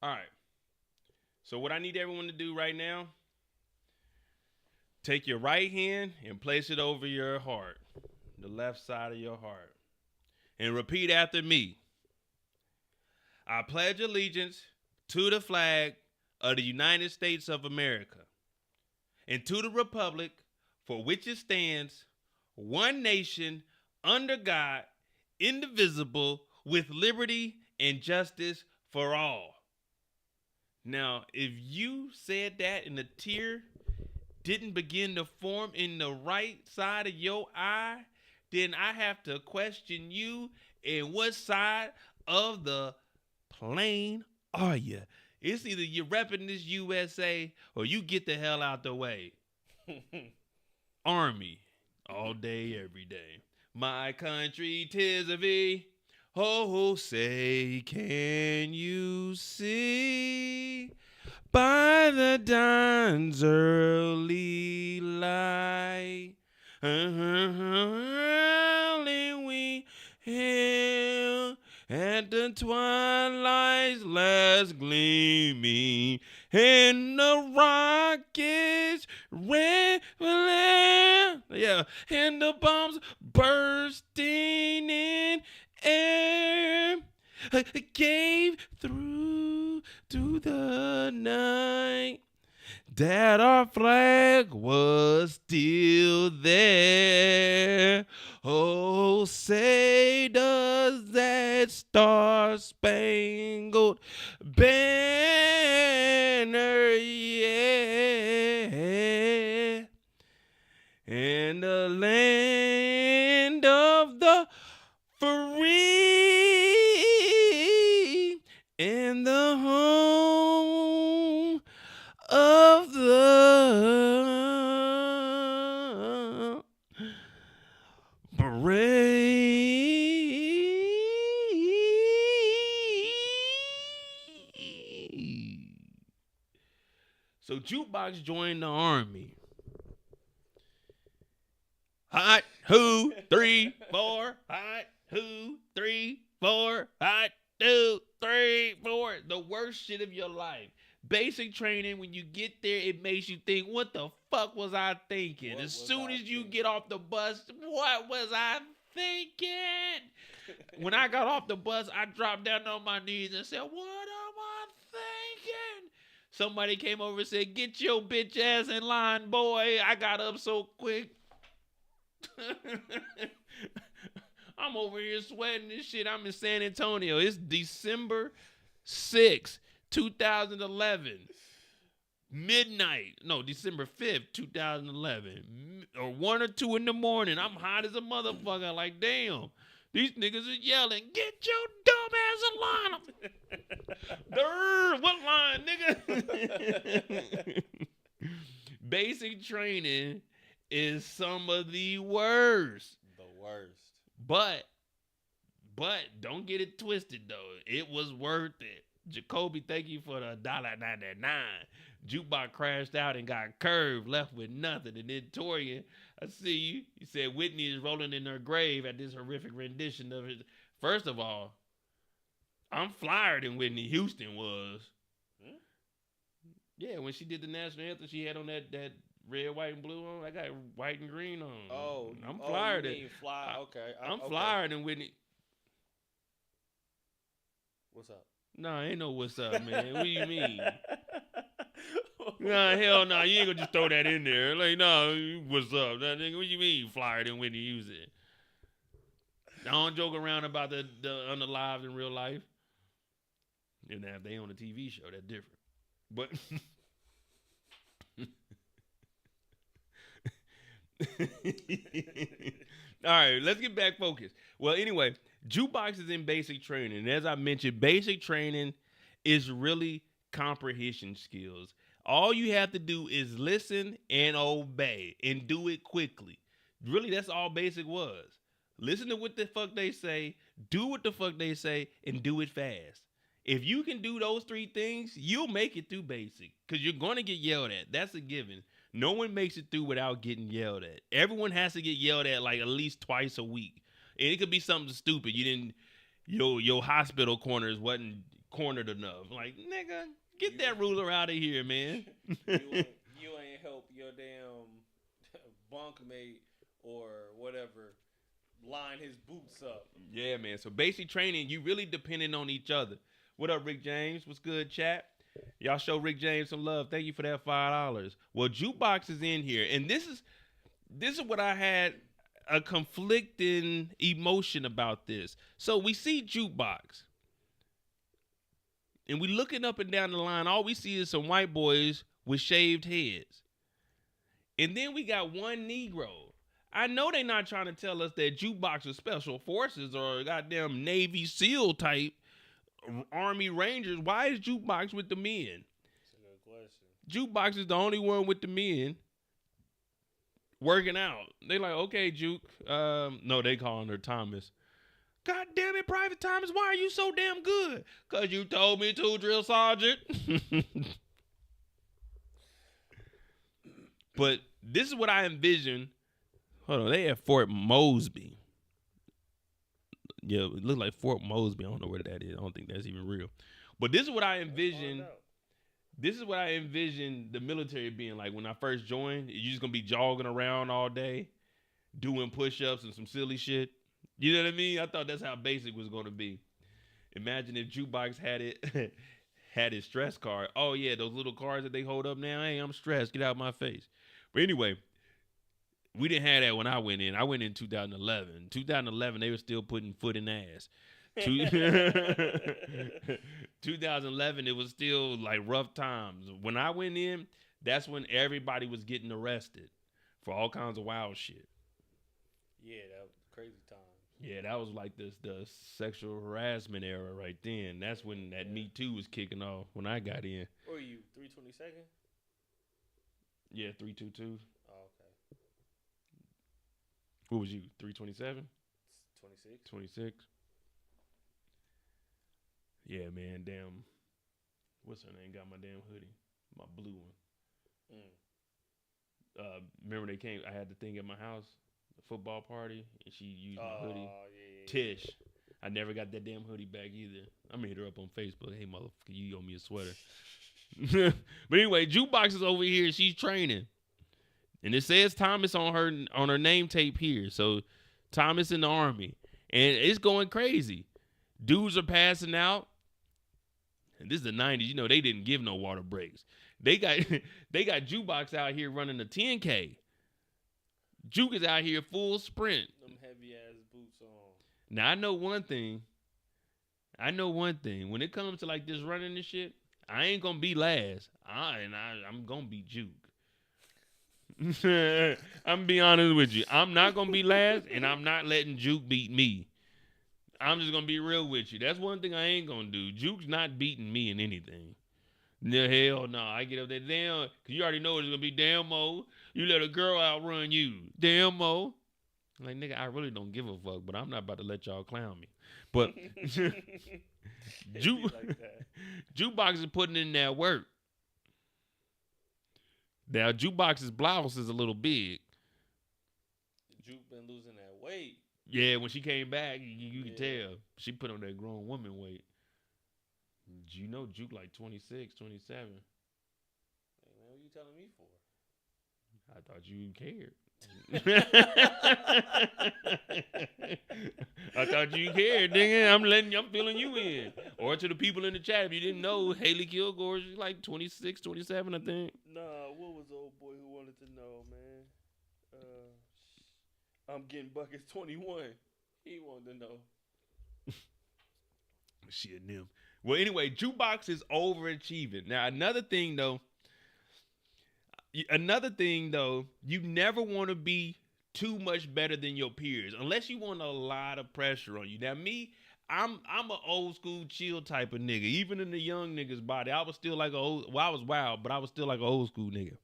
All right. So what I need everyone to do right now, take your right hand and place it over your heart, the left side of your heart, and repeat after me. I pledge allegiance to the flag of the United States of America and to the republic for which it stands, one nation, under God, indivisible, with liberty and justice for all. Now, if you said that and a tear didn't begin to form in the right side of your eye, then I have to question you and what side of the plane are you? It's either you're repping this USA or you get the hell out the way. Army, all day, every day. My country, 'tis of thee. Oh, say, can you see by the dawn's early light? Early we hail at the twilight's last gleaming, and the rockets red, yeah, and the bombs bursting in air gave through to the night that our flag was still there. Oh, say does that star-spangled banner, yeah, and the land of the free and the home of the brave. So Jukebox joined the army. Hot, who, 3, 4, hot, who, 3, 4, hot, 2, 3, 4. The worst shit of your life. Basic training, when you get there, it makes you think, what the fuck was I thinking? As soon as you get off the bus, what was I thinking? When I got off the bus, I dropped down on my knees and said, what am I thinking? Somebody came over and said, get your bitch ass in line, boy. I got up so quick. I'm over here sweating this shit. I'm in San Antonio. It's December 6th, 2011. Midnight. No, December 5th, 2011. Or 1 or 2 in the morning. I'm hot as a motherfucker. Like, damn. These niggas are yelling, get your dumb ass in line. What line, nigga? Basic training is some of the worst. The worst. But don't get it twisted though. It was worth it. Jacoby, thank you for the $1.99. Jukebox crashed out and got curved, left with nothing. And then Torian, I see you. He said Whitney is rolling in her grave at this horrific rendition of it. First of all, I'm flyer than Whitney Houston was. Hmm? Yeah, when she did the national anthem, she had on that red, white, and blue on. I got white and green on. Oh, I'm flyer than. Fly. Okay, I'm flyer than Whitney. What's up? Nah, ain't no what's up, man. What do you mean? Nah, hell no. You ain't gonna just throw that in there. Like, no, what's up? That nigga, what you mean flyer than Whitney Houston? I don't joke around about the unalived in real life. And if they on a TV show, that's different. But all right, let's get back focused. Well, anyway, Jukebox is in basic training. And as I mentioned, basic training is really comprehension skills. All you have to do is listen and obey and do it quickly. Really, that's all basic was. Listen to what the fuck they say, do what the fuck they say, and do it fast. If you can do those 3 things, you'll make it through basic because you're going to get yelled at. That's a given. No one makes it through without getting yelled at. Everyone has to get yelled at like at least twice a week. And it could be something stupid. You didn't, your hospital corners wasn't cornered enough. Like, nigga, get that ruler out of here, man. you ain't help your damn bunkmate or whatever line his boots up. Yeah, man. So basic training, you really depending on each other. What up, Rick James? What's good, chat? Y'all show Rick James some love. Thank you for that $5. Well, Jukebox is in here, and this is what I had a conflicting emotion about this. So we see Jukebox, and we looking up and down the line. All we see is some white boys with shaved heads, and then we got one Negro. I know they not trying to tell us that Jukebox is special forces or goddamn Navy SEAL type Army Rangers. Why is Jukebox with the men? That's a good question. Jukebox is the only one with the men working out. They like, okay, Juke. No, they calling her Thomas. God damn it, Private Thomas, why are you so damn good? Because you told me to, Drill Sergeant. But this is what I envision. Hold on, they at Fort Mosby. Yeah, it looks like Fort Mosby. I don't know where that is. I don't think that's even real. But this is what I envision. This is what I envision the military being like when I first joined. You're just going to be jogging around all day, doing push-ups and some silly shit. You know what I mean? I thought that's how basic was going to be. Imagine if Jukebox had it, had his stress card. Oh, yeah, those little cards that they hold up now. Hey, I'm stressed. Get out of my face. But anyway, we didn't have that when I went in. I went in 2011. 2011, they were still putting foot in ass. 2011, it was still like rough times. When I went in, that's when everybody was getting arrested for all kinds of wild shit. Yeah, that was crazy time. Yeah, that was like the sexual harassment era right then. That's when that Me Too was kicking off when I got in. What were you, 322nd? Yeah, 322. Oh, okay. What was you, 327? 26. 26. Yeah, man, damn. What's her name? Got my damn hoodie. My blue one. Remember they came, I had the thing at my house, the football party, and she used my hoodie. Yeah. Tish. I never got that damn hoodie back either. I'm gonna hit her up on Facebook. Hey, motherfucker, you owe me a sweater. But anyway, Jukebox is over here. She's training. And it says Thomas on her name tape here. So Thomas in the Army. And it's going crazy. Dudes are passing out. And this is the 90s. You know, they didn't give no water breaks. They got Jukebox out here running a 10K. Juke is out here full sprint. Them heavy ass boots on. Now I know one thing. When it comes to like this running and shit, I ain't gonna be last. I'm gonna be Juke. I'm be honest with you. I'm not gonna be last, and I'm not letting Juke beat me. I'm just gonna be real with you. That's one thing I ain't gonna do. Juke's not beating me in anything. No, hell no. I get up there, damn, cause you already know it's gonna be damn Mo. You let a girl outrun you. Damn Mo. I'm like, nigga, I really don't give a fuck, but I'm not about to let y'all clown me. But Jukebox is putting in that work. Now, Jukebox's blouse is a little big. Juke been losing that weight. Yeah, when she came back, you can tell. She put on that grown woman weight. You know Juke like 26, 27. Hey, man, what you telling me for? I thought you cared. I thought you cared, nigga. I'm filling you in. Or to the people in the chat, if you didn't know, Haley Kilgore is like 26, 27, I think. Nah, what was the old boy who wanted to know, man? I'm getting buckets 21. He wanted to know. Shit, them. Well, anyway, Jukebox is overachieving. Now, another thing, though, you never want to be too much better than your peers unless you want a lot of pressure on you. Now, me, I'm an old school chill type of nigga. Even in the young niggas' body, I was still like I was wild, but I was still like an old school nigga.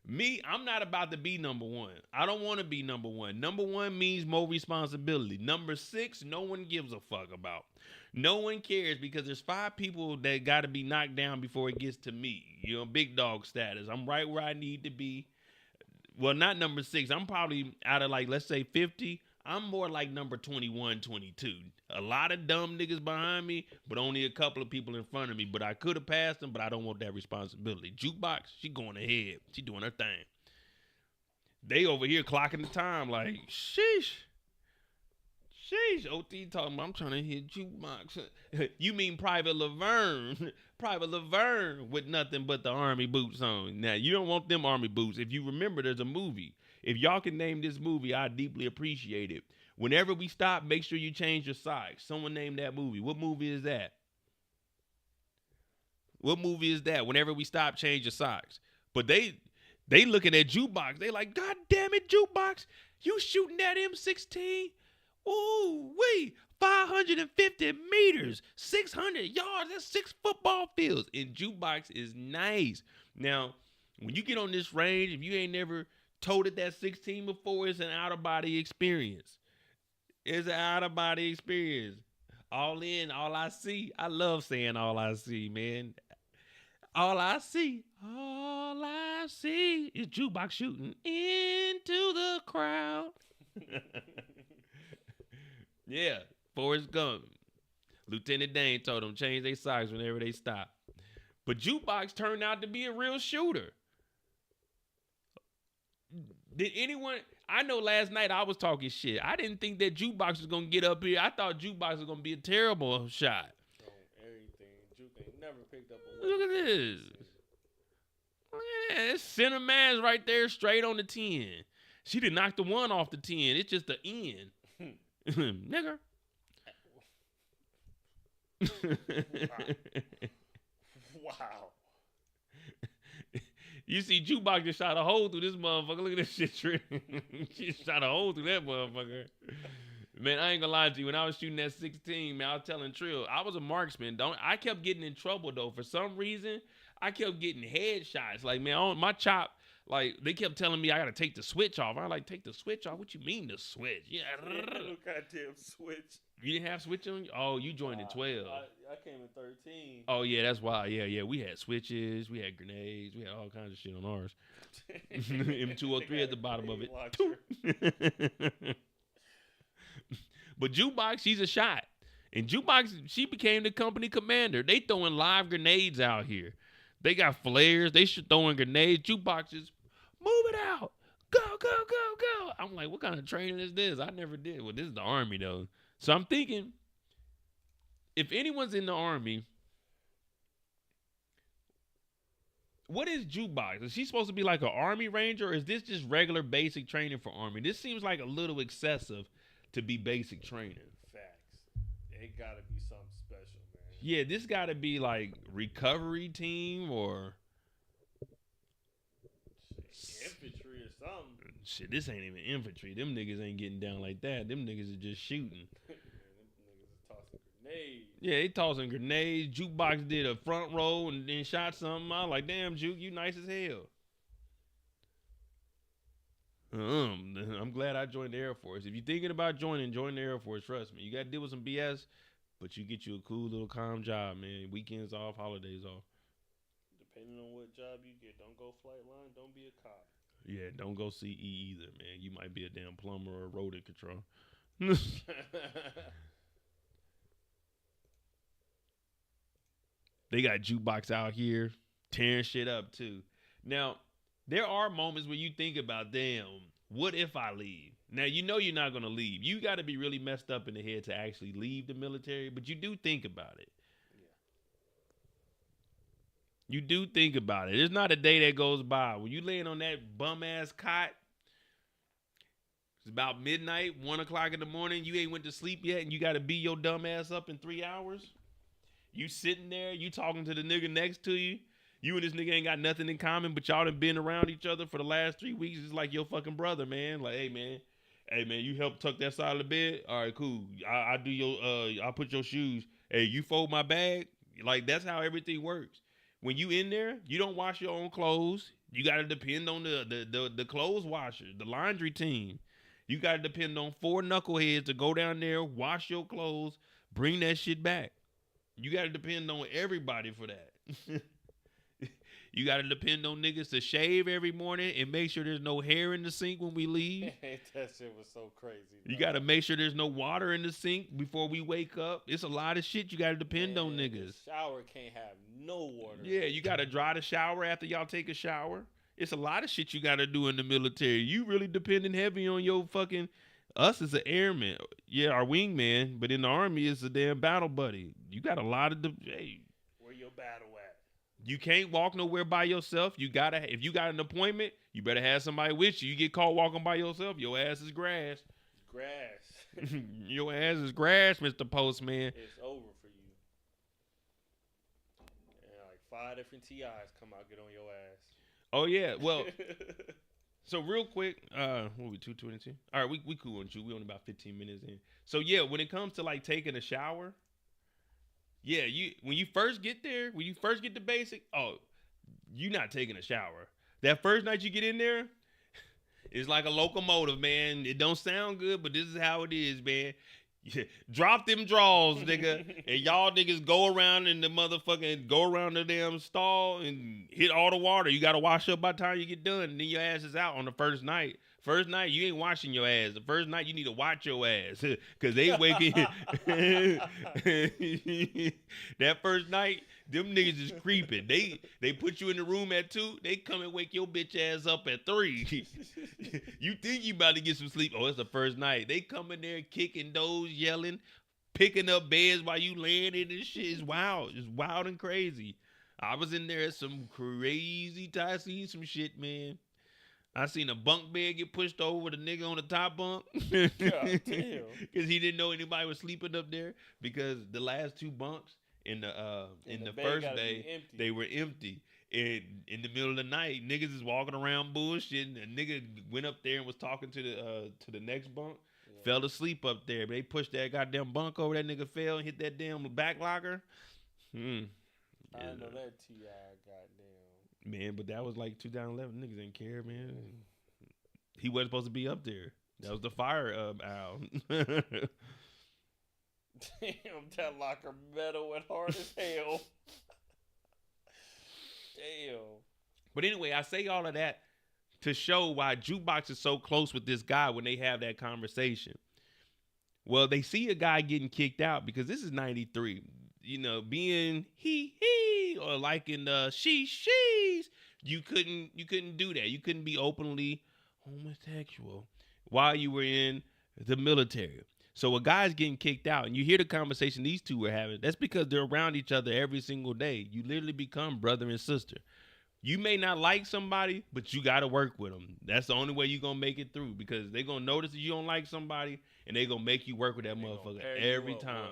Me, I'm not about to be number one. I don't want to be number one. Number one means more responsibility. Number 6, no one gives a fuck about. No one cares because there's 5 people that got to be knocked down before it gets to me. You know, big dog status. I'm right where I need to be. Well, not number 6. I'm probably out of like, let's say 50. I'm more like number 21, 22. A lot of dumb niggas behind me, but only a couple of people in front of me. But I could have passed them, but I don't want that responsibility. Jukebox, she going ahead. She doing her thing. They over here clocking the time like, sheesh. Sheesh. OT talking about, I'm trying to hit Jukebox. You mean Private Laverne. Private Laverne with nothing but the army boots on. Now, you don't want them army boots. If you remember, there's a movie. If y'all can name this movie, I deeply appreciate it. Whenever we stop, make sure you change your socks. Someone name that movie. What movie is that? What movie is that? Whenever we stop, change your socks. But they looking at Jukebox. They like, God damn it, Jukebox. You shooting that M16? Ooh, wee. 550 meters, 600 yards. That's 6 football fields. And Jukebox is nice. Now, when you get on this range, if you ain't never toted that 16 before, it's an out-of-body experience. It's an out-of-body experience. All in, all I see. I love saying all I see, man. All I see is Jukebox shooting into the crowd. Yeah, Forrest Gump. Lieutenant Dane told them change their socks whenever they stop. But Jukebox turned out to be a real shooter. Did anyone... I know last night I was talking shit. I didn't think that Jukebox was going to get up here. I thought Jukebox was going to be a terrible shot. Oh, everything. Juke ain't never picked up a Look at this. Look at that. It's center mass right there straight on the 10. She did knock the 1 off the 10. It's just the end. Nigger. Wow. You see, Jukebox just shot a hole through this motherfucker. Look at this shit, Trick. She shot a hole through that motherfucker. Man, I ain't gonna lie to you. When I was shooting that 16, man, I was telling Trill, I was a marksman. I kept getting in trouble, though. For some reason, I kept getting headshots. Like, man, on my chop, like, they kept telling me I gotta take the switch off. I was like, take the switch off? What you mean the switch? Yeah. No goddamn switch. You didn't have switch on you? Oh, you joined in 12. I came in 13. Oh, yeah, that's why. Yeah. We had switches. We had grenades. We had all kinds of shit on ours. M203 at the bottom of it. But Jukebox, she's a shot. And Jukebox, she became the company commander. They throwing live grenades out here. They got flares. They should throwing grenades. Jukebox is, move it out. Go, go, go, go. I'm like, what kind of training is this? I never did. Well, this is the Army, though. So I'm thinking, if anyone's in the Army, what is Jukebox? Is she supposed to be like an Army Ranger, or is this just regular basic training for Army? This seems like a little excessive to be basic training. Facts. It gotta be something special, man. Yeah, this gotta be like recovery team or infantry or something. Shit, this ain't even infantry. Them niggas ain't getting down like that. Them niggas are just shooting. Them niggas is tossing grenades. Yeah, they tossing grenades. Jukebox did a front row and then shot something. I was like, damn, Juke, you nice as hell. I'm glad I joined the Air Force. If you're thinking about join the Air Force. Trust me. You got to deal with some BS, but you get you a cool little calm job, man. Weekends off, holidays off. Depending on what job you get, don't go flight line, don't be a cop. Yeah, don't go CE either, man. You might be a damn plumber or a rodent control. They got Jukebox out here tearing shit up too. Now, there are moments where you think about, damn, what if I leave? Now, you know you're not going to leave. You got to be really messed up in the head to actually leave the military, but you do think about it. You do think about it. There's not a day that goes by. When you laying on that bum-ass cot, it's about midnight, 1 o'clock in the morning, you ain't went to sleep yet, and you got to beat your dumb ass up in 3 hours. You sitting there, you talking to the nigga next to you. You and this nigga ain't got nothing in common, but y'all done been around each other for the last 3 weeks. It's like your fucking brother, man. Like, hey, man, you help tuck that side of the bed? All right, cool. I do your, I'll put your shoes. Hey, you fold my bag? Like, that's how everything works. When you in there, you don't wash your own clothes. You got to depend on the clothes washer, the laundry team. You got to depend on 4 knuckleheads to go down there, wash your clothes, bring that shit back. You got to depend on everybody for that. You got to depend on niggas to shave every morning and make sure there's no hair in the sink when we leave. That shit was so crazy. Bro. You got to make sure there's no water in the sink before we wake up. It's a lot of shit you got to depend on niggas. The shower can't have no water. Yeah, you got to dry the shower after y'all take a shower. It's a lot of shit you got to do in the military. You really depending heavy on your fucking... Us as an airman. Yeah, our wingman. But in the Army, it's a damn battle buddy. You got a lot of... Hey, where your battle at? You can't walk nowhere by yourself. You gotta, if you got an appointment, you better have somebody with you. You get caught walking by yourself, your ass is grass. Grass. Your ass is grass, Mr. Postman. It's over for you. And like 5 different TIs come out, get on your ass. Oh yeah, well, so real quick, what we 2:22? All right, we cool on you. We only about 15 minutes in. So yeah, when it comes to like taking a shower. Yeah, when you first get there, when you first get the basic, you're not taking a shower. That first night you get in there, it's like a locomotive, man. It don't sound good, but this is how it is, man. Yeah. Drop them draws, nigga, and y'all niggas go around in the motherfucking, go around the damn stall and hit all the water. You got to wash up by the time you get done, and then your ass is out on the first night. First night, you ain't washing your ass. The first night, you need to watch your ass because they waking. That first night, them niggas is creeping. They put you in the room at 2. They come and wake your bitch ass up at 3. You think you about to get some sleep. Oh, it's the first night. They come in there kicking doors, yelling, picking up beds while you laying in this shit. It's wild. It's wild and crazy. I was in there some crazy time. I seen some shit, man. I seen a bunk bed get pushed over with a nigga on the top bunk. God damn. Because he didn't know anybody was sleeping up there. Because the last 2 bunks in the first day, they were empty. And in the middle of the night, niggas is walking around bullshitting. A nigga went up there and was talking to the next bunk. Yeah. Fell asleep up there. But they pushed that goddamn bunk over. That nigga fell and hit that damn back locker. I know that T.I. goddamn. Man, but that was like 2011. Niggas didn't care, man. He wasn't supposed to be up there. That was the fire owl. Damn, that locker metal and hard as hell. Damn. But anyway, I say all of that to show why Jukebox is so close with this guy when they have that conversation. Well, they see a guy getting kicked out because this is 93. You know, being he or liking she's, you couldn't do that. You couldn't be openly homosexual while you were in the military. So a guy's getting kicked out, and you hear the conversation these two were having. That's because they're around each other every single day. You literally become brother and sister. You may not like somebody, but you got to work with them. That's the only way you're going to make it through, because they're going to notice that you don't like somebody, and they're going to make you work with that motherfucker every time.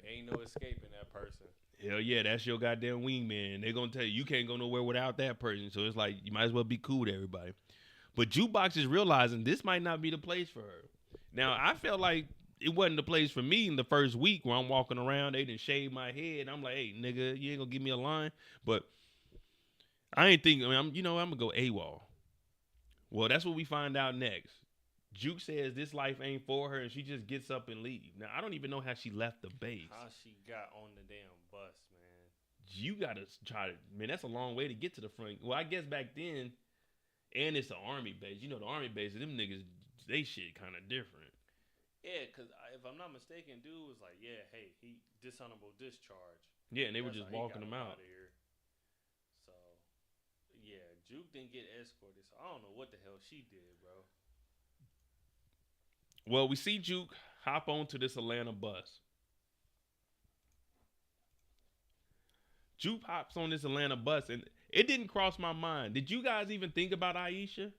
Ain't no escaping that person. Hell yeah, that's your goddamn wingman. They're going to tell you can't go nowhere without that person. So it's like, you might as well be cool with everybody. But Jukebox is realizing this might not be the place for her. Now, I felt like it wasn't the place for me in the first week where I'm walking around. They done shaved my head. I'm like, hey, nigga, you ain't going to give me a line. But I ain't thinking, I'm going to go AWOL. Well, that's what we find out next. Juke says this life ain't for her, and she just gets up and leaves. Now, I don't even know how she left the base. How she got on the damn bus, man. You got to try to, man, that's a long way to get to the front. Well, I guess back then, and it's the Army base. You know, the Army base, them niggas, they shit kind of different. Yeah, because if I'm not mistaken, dude was like, yeah, hey, he dishonorable discharge. Yeah, and they were just walking him out. Of here. So, yeah, Juke didn't get escorted, so I don't know what the hell she did, bro. Well, we see Juke hop onto this Atlanta bus. Juke hops on this Atlanta bus, and it didn't cross my mind. Did you guys even think about Aisha?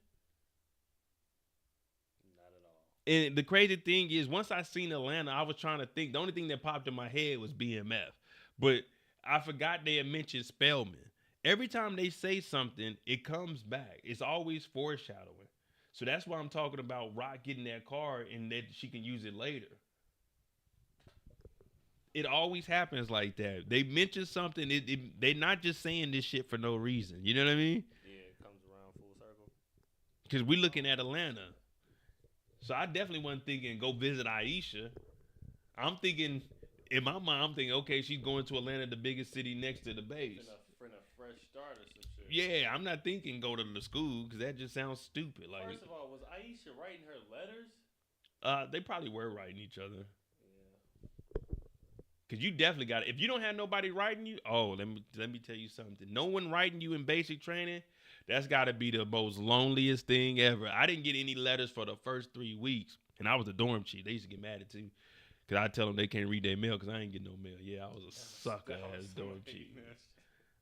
Not at all. And the crazy thing is, once I seen Atlanta, I was trying to think. The only thing that popped in my head was BMF. But I forgot they had mentioned Spellman. Every time they say something, it comes back. It's always foreshadowing. So that's why I'm talking about Rock getting that car and that she can use it later. It always happens like that. They mention something. They're not just saying this shit for no reason. You know what I mean? Yeah, it comes around full circle. Because we're looking at Atlanta. So I definitely wasn't thinking go visit Aisha. I'm thinking, in my mind, I'm thinking, okay, she's going to Atlanta, the biggest city next to the base. fresh start or some shit. Yeah, I'm not thinking go to the school because that just sounds stupid. Like, First of all, was Aisha writing her letters? they probably were writing each other. Yeah. Cause you definitely got it. If you don't have nobody writing you, let me tell you something. No one writing you in basic training, that's got to be the most loneliest thing ever. I didn't get any letters for the first 3 weeks, and I was a dorm chief. They used to get mad at too, cause I tell them they can't read their mail, cause I ain't get no mail. Yeah, I was a sucker ass dorm chief.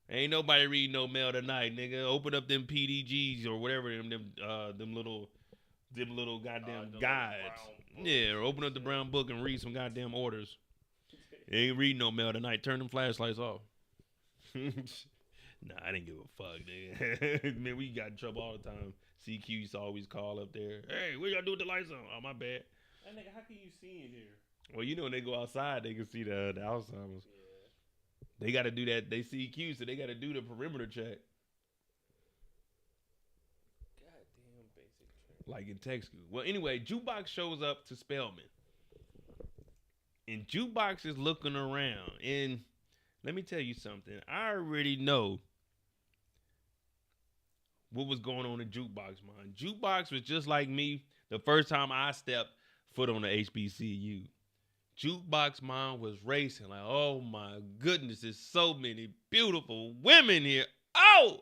Ain't nobody reading no mail tonight, nigga. Open up them PDGs or whatever them little goddamn guides. Yeah, or open up the brown book and read some goddamn orders. Ain't reading no mail tonight. Turn them flashlights off. Nah, I didn't give a fuck, nigga. Man, we got in trouble all the time. CQ used to always call up there. Hey, what y'all do with the lights on? Oh, my bad. Hey, nigga, how can you see in here? Well, you know when they go outside, they can see the Alzheimer's. Yeah. They got to do that. They CQ, so they got to do the perimeter check. Goddamn basic training. Like in tech school. Well, anyway, Jukebox shows up to Spelman. And Jukebox is looking around. And let me tell you something. I already know what was going on in Jukebox, man. Jukebox was just like me the first time I stepped foot on the HBCU. Jukebox mom was racing like, oh my goodness, there's so many beautiful women here. Oh!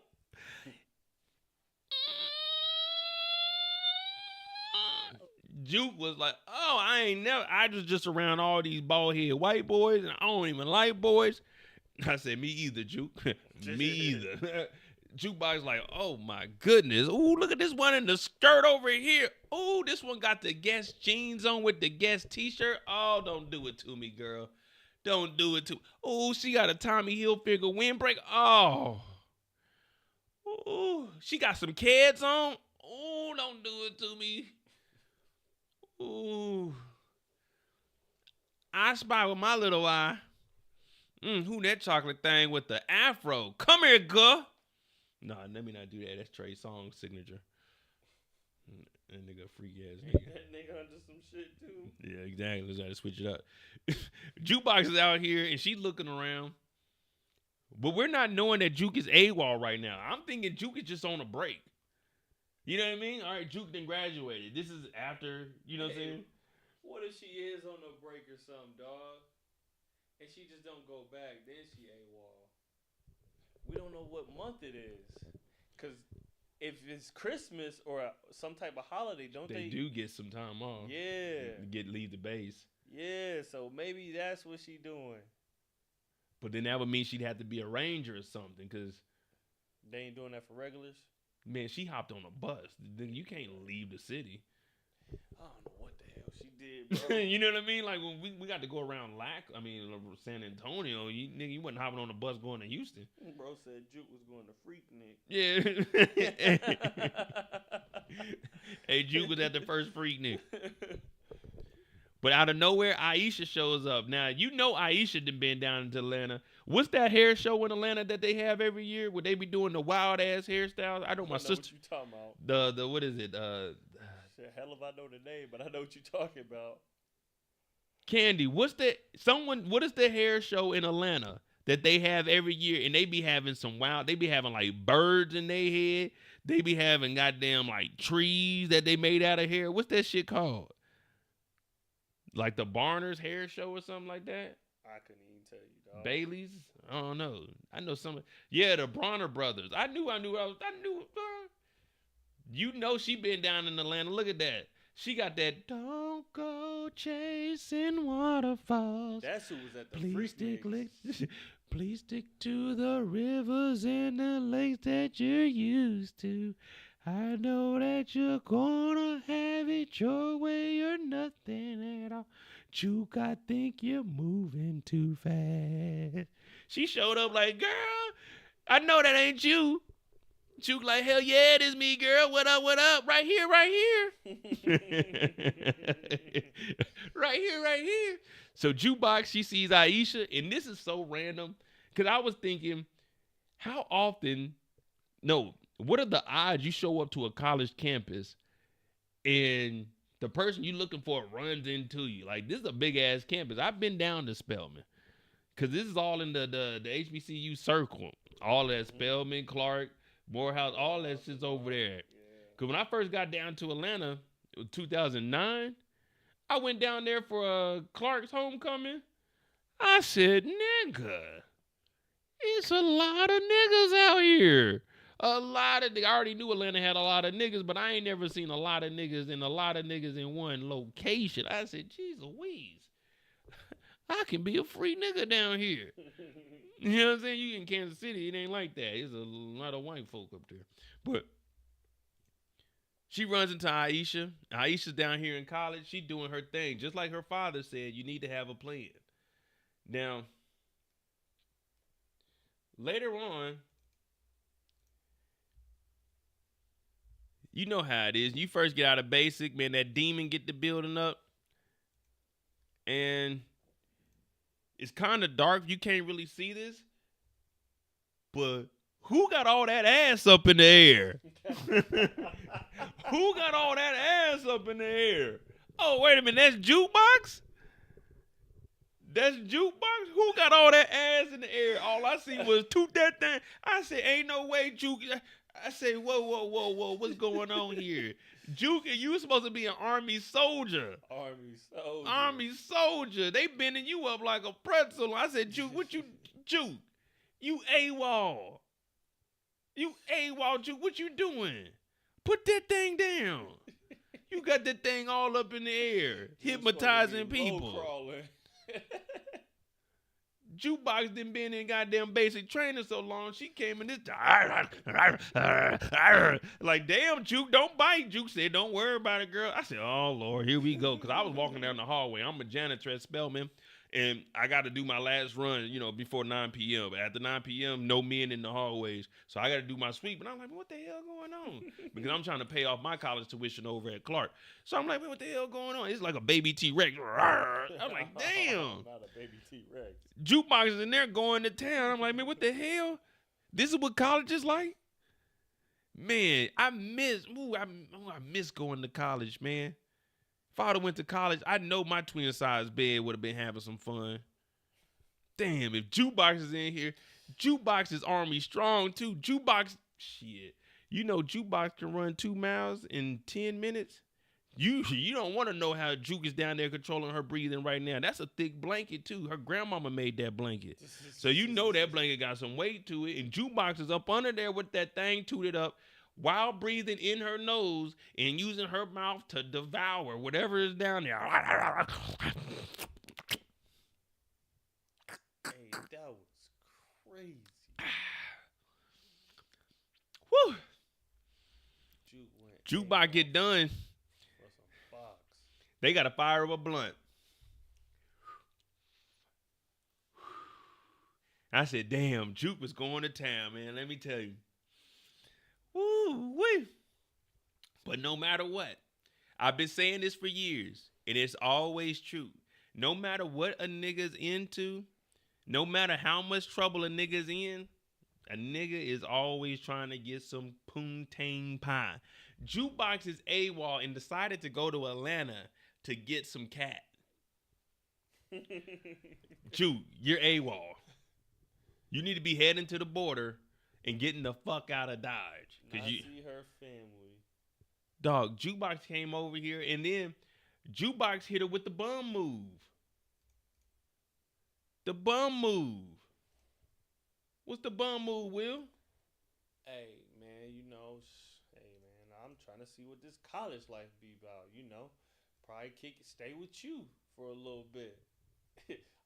Juke was like, oh, I was just around all these bald head white boys, and I don't even like boys. I said, me either, Juke. Me either. Jukebox like, oh my goodness. Ooh, look at this one in the skirt over here. Ooh, this one got the Guess jeans on with the Guess t-shirt. Oh, don't do it to me, girl. Don't do it to me. Ooh, she got a Tommy Hilfiger windbreaker. Oh. Ooh, she got some Keds on. Ooh, don't do it to me. Ooh. I spy with my little eye. Who that chocolate thing with the afro? Come here, girl. Nah, let me not do that. That's Trey Songz's signature. That nigga freak ass nigga. That nigga under some shit too. Yeah, exactly. Let's gotta switch it up. Jukebox is out here and she's looking around. But we're not knowing that Juke is AWOL right now. I'm thinking Juke is just on a break. You know what I mean? All right, Juke then graduated. This is after, you know what I'm saying? What if she is on a break or something, dog? And she just don't go back, then she AWOL. We don't know what month it is. Because if it's Christmas or some type of holiday, they do get some time off. Yeah. Leave the base. Yeah, so maybe that's what she doing. But then that would mean she'd have to be a ranger or something, because they ain't doing that for regulars. Man, she hopped on a bus. You can't leave the city. I don't know what the hell she did, bro. You know what I mean? Like when we got to go around San Antonio, you wasn't hopping on a bus going to Houston. Bro said Juke was going to Freaknik. Yeah. Hey, Juke was at the first Freaknik. But out of nowhere, Aisha shows up. Now, you know Aisha done been down into Atlanta. What's that hair show in Atlanta that they have every year where they be doing the wild-ass hairstyles? I know my sister. What you talking about. The what is it? Shit, hell if I know the name, but I know what you talking about. Candy, what is the hair show in Atlanta that they have every year? And they be having they be having like birds in their head. They be having goddamn like trees that they made out of hair. What's that shit called? Like the Barners hair show or something like that? I couldn't even tell you, dog. Bailey's? I don't know. I know some. Yeah, the Bronner brothers. I knew. You know she been down in Atlanta. Look at that. She got that. Don't go chasing waterfalls. That's who was at the Please stick to the rivers and the lakes that you're used to. I know that you're gonna have it your way or nothing at all. Juke, I think you're moving too fast. She showed up like, girl, I know that ain't you. Juke like, hell yeah, it is me, girl. What up, what up? Right here, right here. right here. So Jukebox, she sees Aisha, and this is so random, because I was thinking, what are the odds you show up to a college campus and the person you looking for runs into you? Like, this is a big-ass campus. I've been down to Spelman because this is all in the HBCU circle. All that Spelman, Clark, Morehouse, all that shit's over there. Yeah. Cause when I first got down to Atlanta, it was 2009. I went down there for Clark's homecoming. I said, nigga, it's a lot of niggas out here. A lot of, I already knew Atlanta had a lot of niggas, but I ain't never seen a lot of niggas in one location. I said, geez Louise, I can be a free nigga down here. You know what I'm saying? You in Kansas City, it ain't like that. There's a lot of white folk up there. But she runs into Aisha. Aisha's down here in college. She doing her thing. Just like her father said, you need to have a plan. Now, later on, you know how it is. You first get out of basic, man, that demon get the building up. And it's kind of dark. You can't really see this. But who got all that ass up in the air? Who got all that ass up in the air? Oh, wait a minute. That's Jukebox? That's Jukebox? Who got all that ass in the air? All I see was toot that thing. I said, ain't no way, Juke. I said, whoa. What's going on here? Juke, you was supposed to be an Army soldier. Army soldier. They bending you up like a pretzel. I said, Juke, Juke, you AWOL. You AWOL, Juke. What you doing? Put that thing down. You got that thing all up in the air, hypnotizing people. Jukebox done been in goddamn basic training so long, she came in this like, damn, Juke, don't bite. Juke said, don't worry about it, girl. I said, oh, Lord, here we go. Because I was walking down the hallway. I'm a janitor at Spelman, and I got to do my last run, before 9 p.m. After 9 p.m., no men in the hallways. So I got to do my sweep. And I'm like, what the hell going on? Because I'm trying to pay off my college tuition over at Clark. So I'm like, what the hell going on? It's like a baby T-Rex. I'm like, damn. Not a baby T-Rex. Jukebox is in there going to town. I'm like, man, what the hell? This is what college is like? Man, I miss going to college, man. If I went to college, I know my twin size bed would have been having some fun. Damn, if Jukebox is in here, Jukebox is Army strong too. Jukebox, shit. Jukebox can run 2 miles in 10 minutes. You don't want to know how Juke is down there controlling her breathing right now. That's a thick blanket too. Her grandmama made that blanket. So that blanket got some weight to it. And Jukebox is up under there with that thing tooted up while breathing in her nose and using her mouth to devour whatever is down there. Hey, that was crazy. Woo. Juke Jukebox get done. They got to fire up a blunt. I said, damn, Juke was going to town, man. Let me tell you. Woo-wee. But no matter what, I've been saying this for years, and it's always true. No matter what a nigga's into, no matter how much trouble a nigga's in, a nigga is always trying to get some poontang pie. Jukebox is AWOL and decided to go to Atlanta to get some cat. Juke, you're AWOL. You need to be heading to the border and getting the fuck out of Dodge. See her family. Dog, Jukebox came over here, and then Jukebox hit her with the bum move. The bum move. What's the bum move, Will? Hey, man, I'm trying to see what this college life be about, Probably stay with you for a little bit.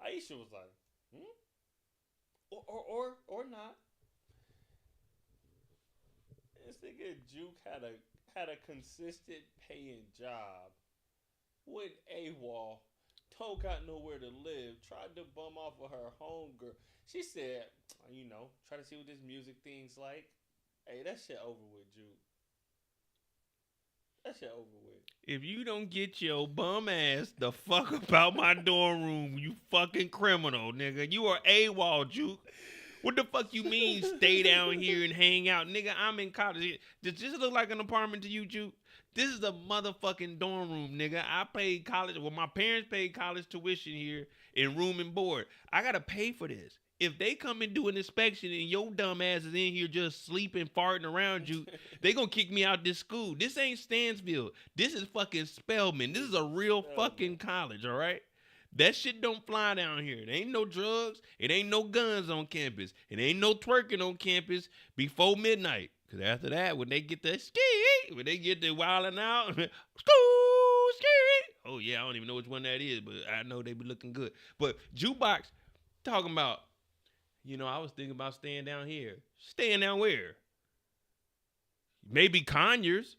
Aisha was like, or not. This nigga Juke had a consistent paying job. Went AWOL. Toe got nowhere to live. Tried to bum off of her homegirl. She said, try to see what this music thing's like. Hey, that shit over with, Juke. That shit over with. If you don't get your bum ass the fuck about my dorm room, you fucking criminal, nigga. You are AWOL, Juke. What the fuck you mean stay down here and hang out? Nigga, I'm in college. Does this look like an apartment to you, Juke? This is a motherfucking dorm room, nigga. I paid college. Well, my parents paid college tuition here and room and board. I got to pay for this. If they come and do an inspection and your dumb ass is in here just sleeping, farting around you, they gonna kick me out this school. This ain't Stansville. This is fucking Spelman. This is a real fucking college, all right? That shit don't fly down here. It ain't no drugs. It ain't no guns on campus. It ain't no twerking on campus before midnight. Cause after that, when they get the ski, when they get the wilding out, school ski. Oh yeah, I don't even know which one that is, but I know they be looking good. But Jukebox talking about, I was thinking about staying down here. Staying down where? Maybe Conyers,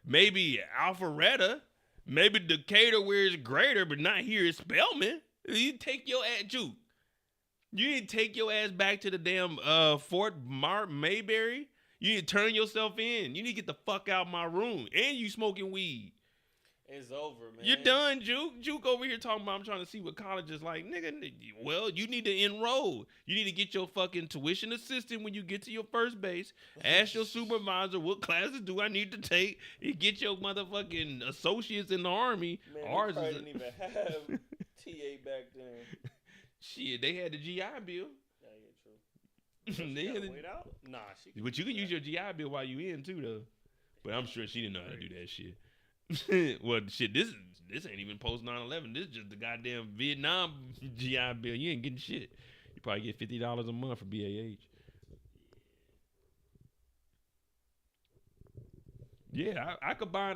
maybe Alpharetta, maybe Decatur where it's greater, but not here at Spelman. You take your ass, Juke. You need to take your ass back to the damn Fort Mayberry. You need to turn yourself in. You need to get the fuck out of my room. And you smoking weed. It's over, man. You're done, Juke. Juke over here talking about I'm trying to see what college is like. Nigga, well, you need to enroll. You need to get your fucking tuition assistant when you get to your first base. Ask your supervisor what classes do I need to take. And get your motherfucking associates in the Army. Man, Ours we is didn't even have TA back then. Shit, they had the GI Bill. Yeah, true. They had wait out? Nah, she. But you can use your GI Bill while you in too, though. But I'm sure she didn't know how to do that shit. Well, shit, this ain't even post 9/11. This is just the goddamn Vietnam GI Bill. You ain't getting shit. You probably get $50 a month for BAH. Yeah, I could buy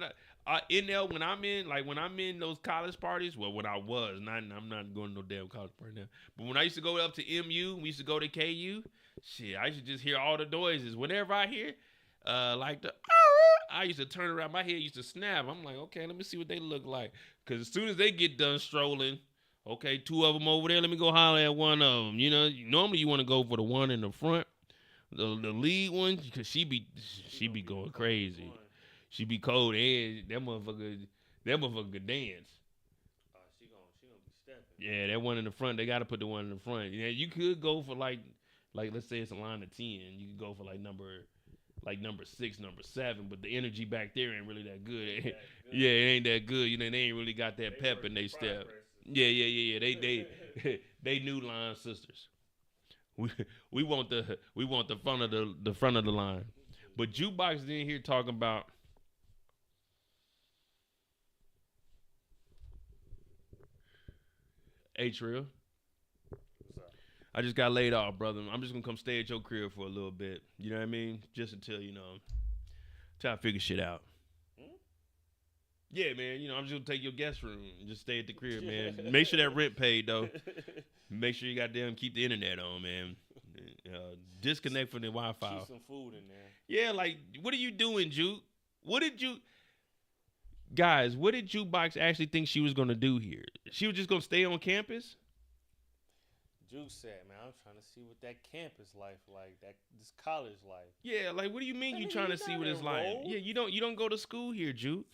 in there when I'm in those college parties. Well, when I was, I'm not going to no damn college party now. But when I used to go up to MU, we used to go to KU. Shit, I used to just hear all the noises. Whenever I hear, I used to turn around. My head used to snap. I'm like, okay, let me see what they look like. Because as soon as they get done strolling, okay, two of them over there, let me go holler at one of them. Normally you want to go for the one in the front, the lead one, because she be going crazy. She be cold, and that motherfucker dance. She gonna be stepping. Yeah, that one in the front, they got to put the one in the front. Yeah, you could go for like let's say it's a line of 10. You could go for number 6, number 7, but the energy back there ain't really that good. Yeah, it ain't that good. They ain't really got that pep in their step. Yeah. They new line sisters. We want the front of the line. But Jukebox is in here talking about Trill. I just got laid off, brother. I'm just gonna come stay at your crib for a little bit. You know what I mean? Just until try to figure shit out. Yeah, man. I'm just gonna take your guest room and just stay at the crib, man. Make sure that rent paid though. Make sure you goddamn keep the internet on, man. Disconnect from the Wi-Fi. Keep some food in there. Yeah, what are you doing, Juke? What did Jukebox actually think she was gonna do here? She was just gonna stay on campus? Juke said, man, I'm trying to see what that campus life like, this college life. Yeah, what do you mean you trying to see what it's like? Yeah, you don't go to school here, Juke.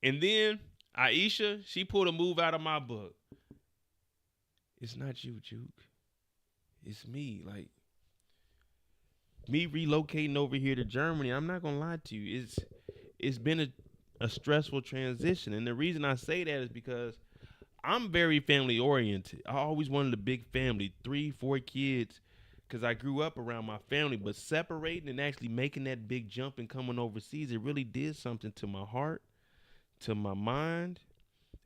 And then Aisha, she pulled a move out of my book. It's not you, Juke. It's me. Me relocating over here to Germany, I'm not gonna lie to you. It's been a stressful transition. And the reason I say that is because I'm very family oriented. I always wanted a big family, 3, 4 kids, because I grew up around my family. But separating and actually making that big jump and coming overseas, it really did something to my heart, to my mind,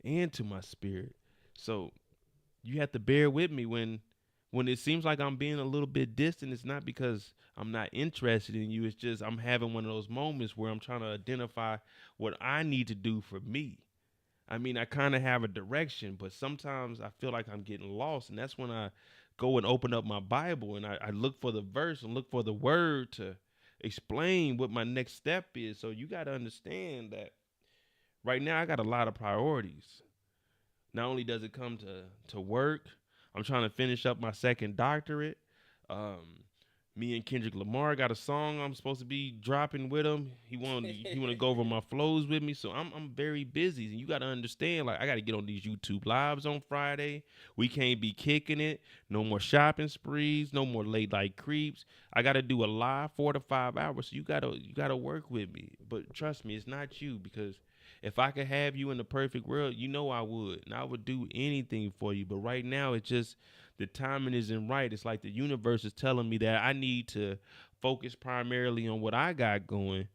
and to my spirit. So you have to bear with me when it seems like I'm being a little bit distant. It's not because I'm not interested in you. It's just I'm having one of those moments where I'm trying to identify what I need to do for me. I mean, I kind of have a direction, but sometimes I feel like I'm getting lost. And that's when I go and open up my Bible and I look for the verse and look for the word to explain what my next step is. So you got to understand that right now I got a lot of priorities. Not only does it come to work, I'm trying to finish up my 2nd doctorate. Me and Kendrick Lamar got a song I'm supposed to be dropping with him. He want to go over my flows with me, so I'm very busy. And you got to understand, I got to get on these YouTube lives on Friday. We can't be kicking it. No more shopping sprees. No more late night creeps. I got to do a live 4 to 5 hours. So you gotta work with me. But trust me, it's not you, because If I could have you in the perfect world, you know I would. And I would do anything for you. But right now, it's just the timing isn't right. It's like the universe is telling me that I need to focus primarily on what I got going.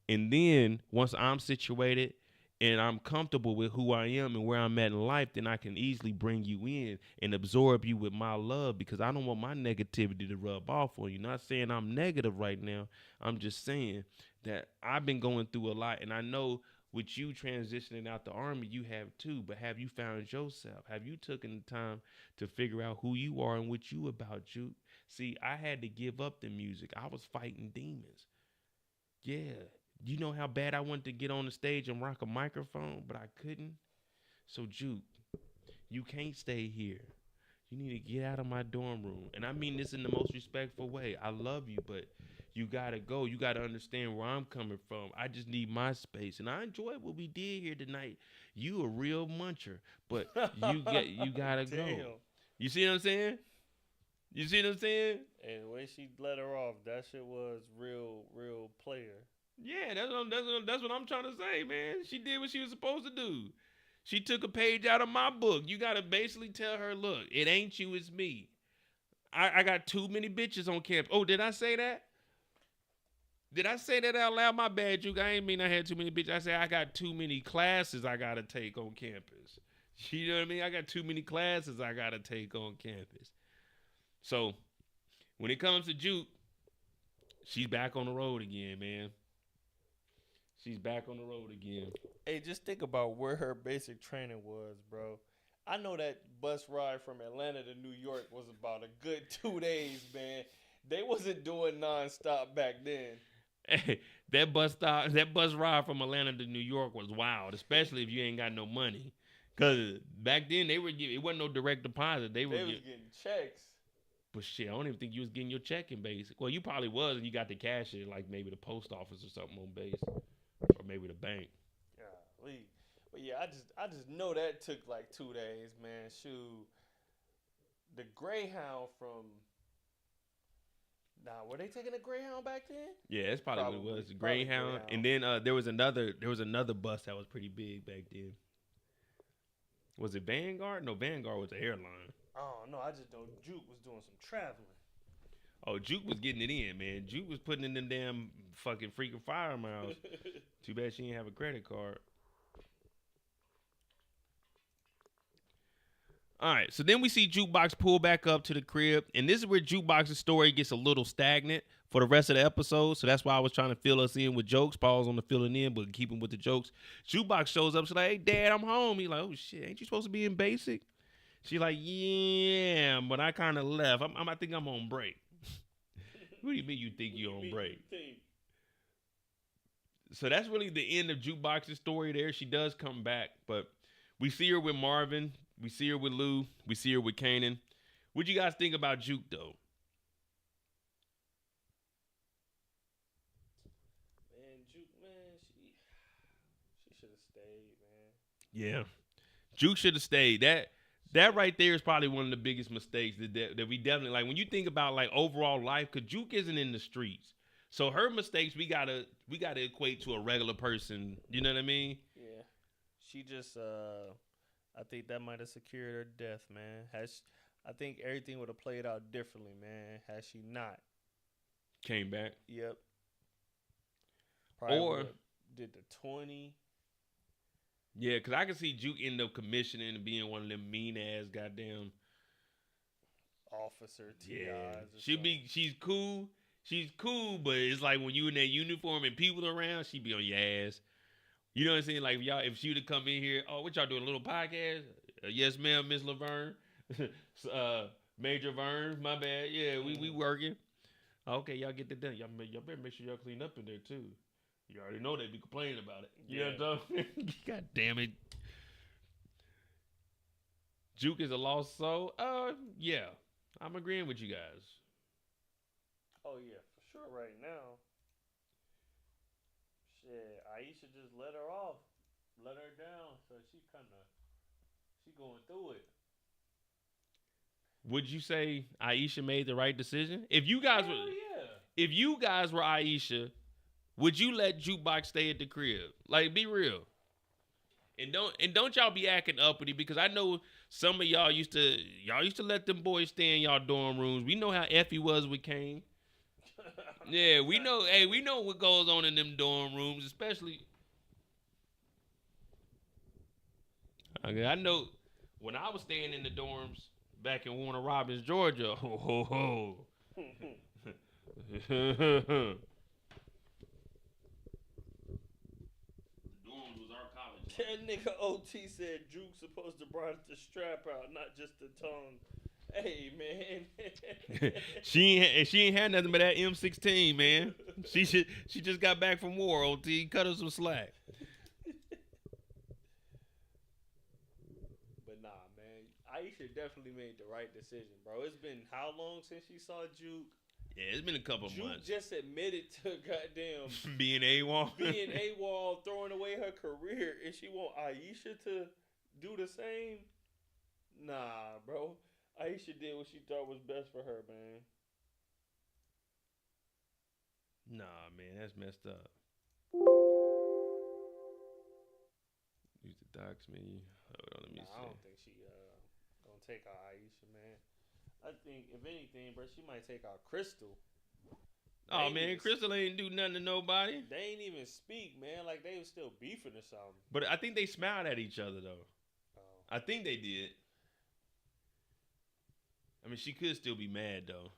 And then once I'm situated and I'm comfortable with who I am and where I'm at in life, then I can easily bring you in and absorb you with my love because I don't want my negativity to rub off on you. Not saying I'm negative right now. I'm just saying that I've been going through a lot, and I know with you transitioning out the army, you have too. But have you found yourself? Have you taken the time to figure out who you are and what you about, you? See, I had to give up the music. I was fighting demons. Yeah. You know how bad I wanted to get on the stage and rock a microphone, but I couldn't? So, Juke, you can't stay here. You need to get out of my dorm room. And I mean this in the most respectful way. I love you, but you gotta go. You gotta understand where I'm coming from. I just need my space. And I enjoyed what we did here tonight. You a real muncher, but you gotta go. You see what I'm saying? You see what I'm saying? And the way she let her off, that shit was real player. Yeah, that's what I'm trying to say, man. She did what she was supposed to do. She took a page out of my book. You gotta basically tell her, look, it ain't you, it's me. I got too many bitches on campus. Oh, did I say that? Did I say that out loud? My bad, Juke. I ain't mean I had too many bitches. I said I got too many classes I gotta take on campus. You know what I mean? I got too many classes I gotta take on campus. So when it comes to Juke, she's back on the road again, man. She's back on the road again. Hey, just think about where her basic training was, bro. I know that bus ride from Atlanta to New York was about a good 2 days, man. They wasn't doing nonstop back then. Hey, that bus ride from Atlanta to New York was wild, especially if you ain't got no money. Cause back then they were giving, it wasn't no direct deposit. They was getting checks. But shit, I don't even think you was getting your check in base. Well, you probably was, and you got the cash in like maybe the post office or something on base, or maybe the bank. Golly. But yeah, I just know that took like 2 days, man. Shoot, the Greyhound from. Nah, were they taking a Greyhound back then? Yeah, that's probably what it was. The Greyhound. And then there was another bus that was pretty big back then. Was it Vanguard? No, Vanguard was the airline. Oh no, I just know Juke was doing some traveling. Oh, Juke was getting it in, man. Juke was putting in them damn fucking freaking fire miles. Too bad she didn't have a credit card. All right, so then we see Jukebox pull back up to the crib, and this is where Jukebox's story gets a little stagnant for the rest of the episode. So that's why I was trying to fill us in with jokes. Pause on the filling in, but keeping with the jokes. Jukebox shows up. She's like, "Hey, Dad, I'm home." He's like, "Oh shit, ain't you supposed to be in basic?" She's like, "Yeah, but I kind of left. I think I'm on break." What do you mean you think you're on break? So that's really the end of Jukebox's story there. She does come back, but we see her with Marvin. We see her with Lou. We see her with Kanan. What you guys think about Juke, though? Man, Juke, man, she should have stayed, man. Yeah. Juke should have stayed. That right there is probably one of the biggest mistakes that we definitely, like, when you think about, like, overall life, because Juke isn't in the streets. So her mistakes, we gotta equate to a regular person. You know what I mean? Yeah. She just, I think that might have secured her death, man. I think everything would have played out differently, man, had she not. Came back. Yep. Probably or did the 20. Yeah, because I can see Juke end up commissioning and being one of them mean-ass goddamn officer TIs. Yeah. She's cool. She's cool, but it's like when you in that uniform and people around, she be on your ass. You know what I'm saying? Like if she would have come in here, oh, what y'all doing? A little podcast? Yes, ma'am, Miss Laverne. Major Vern, my bad. Yeah, we working. Okay, y'all get that done. Y'all better make sure y'all clean up in there too. You already know they be complaining about it. You know what I'm saying? God damn it. Juke is a lost soul? Yeah. I'm agreeing with you guys. Oh yeah, for sure right now. Shit, Aisha just let her off. Let her down. So she going through it. Would you say Aisha made the right decision? If you guys were Aisha, would you let Jukebox stay at the crib? Like, be real. And don't y'all be acting uppity, because I know some of y'all used to let them boys stay in y'all dorm rooms. We know how Effie was with Kane. Yeah, we know. Hey, we know what goes on in them dorm rooms, especially. Okay, I know when I was staying in the dorms back in Warner Robins, Georgia. Ho ho ho. Dorms was our college. That nigga OT said Juke's supposed to brought the strap out, not just the tongue. Hey man. she ain't had nothing but that M16, man. She just got back from war. OT, cut her some slack. But nah, man. Aisha definitely made the right decision, bro. It's been how long since she saw Juke? Yeah, it's been a couple Juke months. just admitted to goddamn being AWOL. being AWOL, throwing away her career, and she want Aisha to do the same? Nah, bro. Aisha did what she thought was best for her, man. Nah, man, that's messed up. Use the docs menu. Hold on, let me see. I don't think she gonna take out Aisha, man. I think if anything, bro, she might take out Crystal. Oh man, Crystal ain't do nothing to nobody. They ain't even speak, man. Like they was still beefing or something. But I think they smiled at each other though. Oh. I think they did. I mean, she could still be mad though.